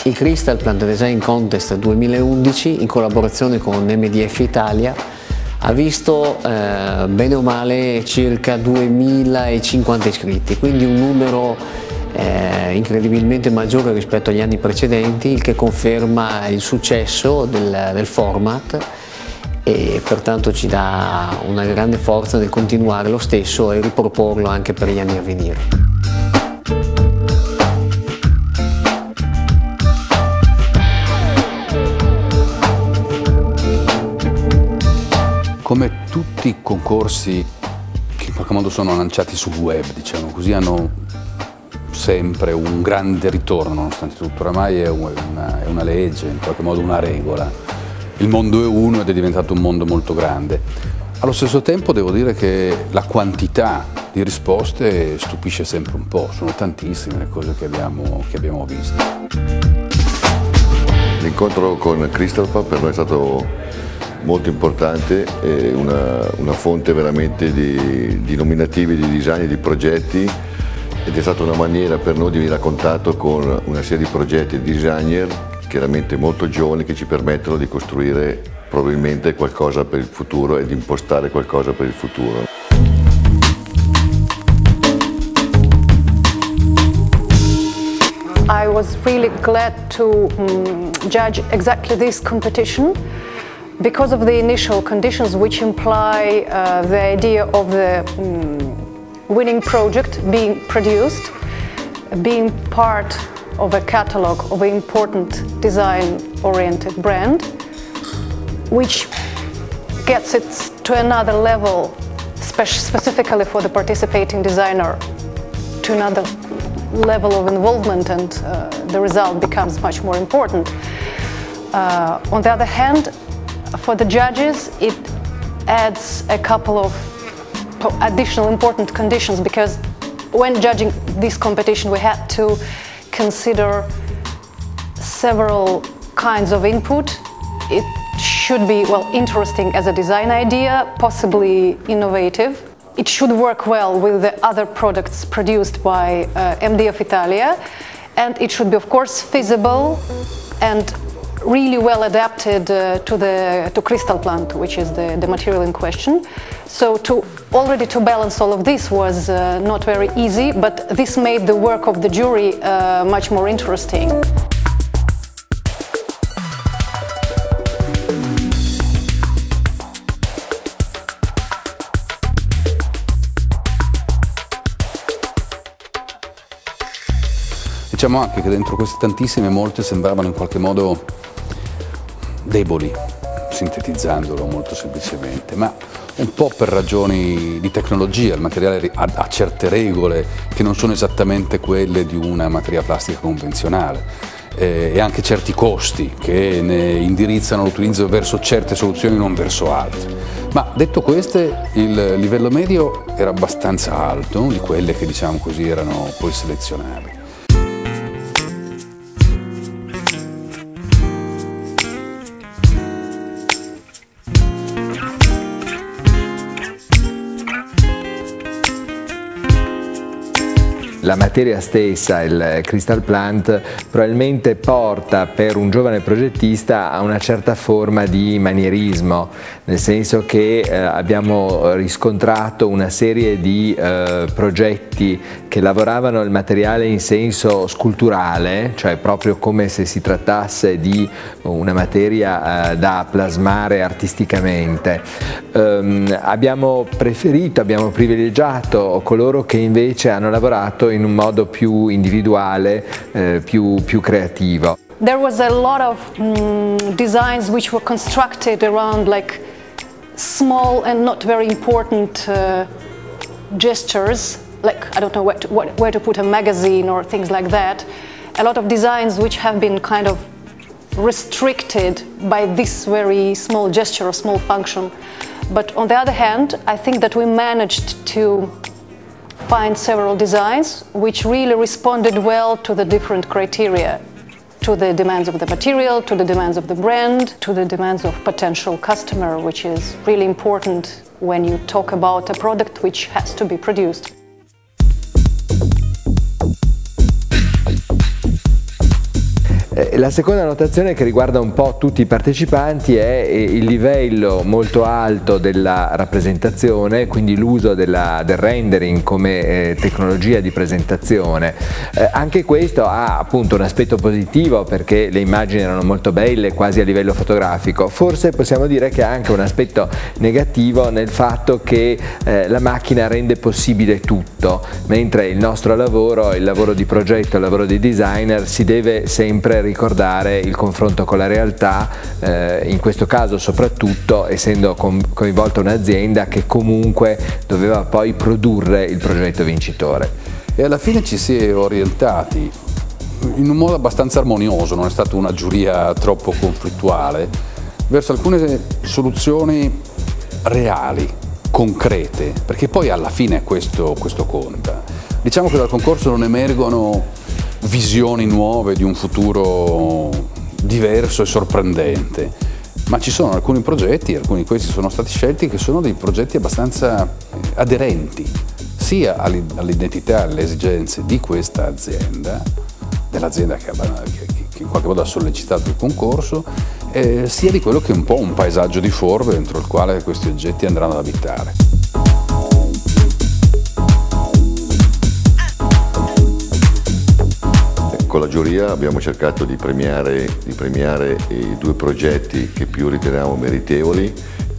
Il Crystal Plant Design Contest 2011, in collaborazione con MDF Italia, ha visto bene o male circa 2050 iscritti, quindi un numero incredibilmente maggiore rispetto agli anni precedenti, il che conferma il successo del format e pertanto ci dà una grande forza nel continuare lo stesso e riproporlo anche per gli anni a venire. Come tutti i concorsi che in qualche modo sono lanciati sul web, diciamo così, hanno sempre un grande ritorno, nonostante tutto. Oramai è una legge, in qualche modo una regola. Il mondo è uno ed è diventato un mondo molto grande. Allo stesso tempo devo dire che la quantità di risposte stupisce sempre un po', sono tantissime le cose che abbiamo visto. L'incontro con Crystal Plant per noi è stato molto importante, è una fonte veramente di nominativi, di design e di progetti, ed è stata una maniera per noi di venire a contatto con una serie di progetti e designer chiaramente molto giovani che ci permettono di costruire probabilmente qualcosa per il futuro e di impostare qualcosa per il futuro. I was really glad to judge exactly this competition, because of the initial conditions which imply the idea of the winning project being produced, being part of a catalog of an important design-oriented brand, which gets it to another level, specifically for the participating designer, to another level of involvement, and the result becomes much more important. On the other hand, for the judges, it adds a couple of additional important conditions, because when judging this competition we had to consider several kinds of input. It should be, well, interesting as a design idea, possibly innovative. It should work well with the other products produced by MDF Italia, and it should be, of course, feasible and really well adapted to Crystal Plant, which is the material in question. So already to balance all of this was not very easy, but this made the work of the jury much more interesting. Diciamo anche che dentro queste tantissime molte sembravano in qualche modo deboli, sintetizzandolo molto semplicemente, ma un po' per ragioni di tecnologia. Il materiale ha certe regole che non sono esattamente quelle di una materia plastica convenzionale, e anche certi costi che ne indirizzano l'utilizzo verso certe soluzioni, non verso altre. Ma detto questo, il livello medio era abbastanza alto, di quelle che, diciamo così, erano poi selezionabili. La materia stessa, il Crystal Plant, probabilmente porta per un giovane progettista a una certa forma di manierismo, nel senso che abbiamo riscontrato una serie di progetti che lavoravano il materiale in senso sculturale, cioè proprio come se si trattasse di una materia da plasmare artisticamente. Abbiamo privilegiato coloro che invece hanno lavorato in un modo più individuale, più creativo. There was a lot of designs which were constructed around like small and not very important gestures, like I don't know where to put a magazine or things like that. A lot of designs which have been kind of restricted by this very small gesture or small function. But on the other hand, I think that we managed to find several designs which really responded well to the different criteria, to the demands of the material, to the demands of the brand, to the demands of potential customer, which is really important when you talk about a product which has to be produced. La seconda notazione, che riguarda un po' tutti i partecipanti, è il livello molto alto della rappresentazione, quindi l'uso del rendering come tecnologia di presentazione. Anche questo ha appunto un aspetto positivo, perché le immagini erano molto belle, quasi a livello fotografico. Forse possiamo dire che ha anche un aspetto negativo nel fatto che la macchina rende possibile tutto, mentre il nostro lavoro, il lavoro di progetto, il lavoro di designer, si deve sempre ricordare il confronto con la realtà, in questo caso soprattutto essendo coinvolta un'azienda che comunque doveva poi produrre il progetto vincitore. E alla fine ci si è orientati in un modo abbastanza armonioso, non è stata una giuria troppo conflittuale, verso alcune soluzioni reali, concrete, perché poi alla fine questo conta. Diciamo che dal concorso non emergono visioni nuove di un futuro diverso e sorprendente, ma ci sono alcuni progetti, alcuni di questi sono stati scelti, che sono dei progetti abbastanza aderenti sia all'identità e alle esigenze di questa azienda, dell'azienda che in qualche modo ha sollecitato il concorso, sia di quello che è un po' un paesaggio di forme dentro il quale questi oggetti andranno ad abitare. Con la giuria abbiamo cercato di premiare i due progetti che più riteniamo meritevoli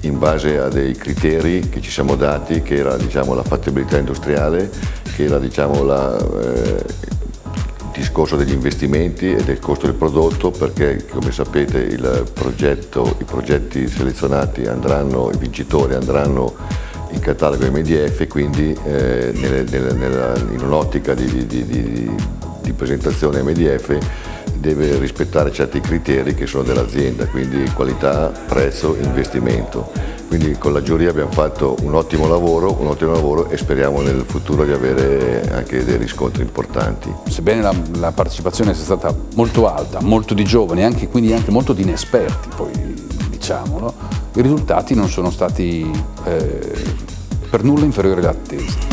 in base a dei criteri che ci siamo dati, che era, diciamo, la fattibilità industriale, che era, diciamo, il discorso degli investimenti e del costo del prodotto, perché come sapete i progetti selezionati i vincitori andranno in catalogo MDF, quindi in un'ottica di presentazione MDF deve rispettare certi criteri che sono dell'azienda, quindi qualità, prezzo, investimento. Quindi con la giuria abbiamo fatto un ottimo lavoro e speriamo nel futuro di avere anche dei riscontri importanti. Sebbene la partecipazione sia stata molto alta, molto di giovani, quindi anche molto di inesperti, poi diciamolo, i risultati non sono stati per nulla inferiori alle attese.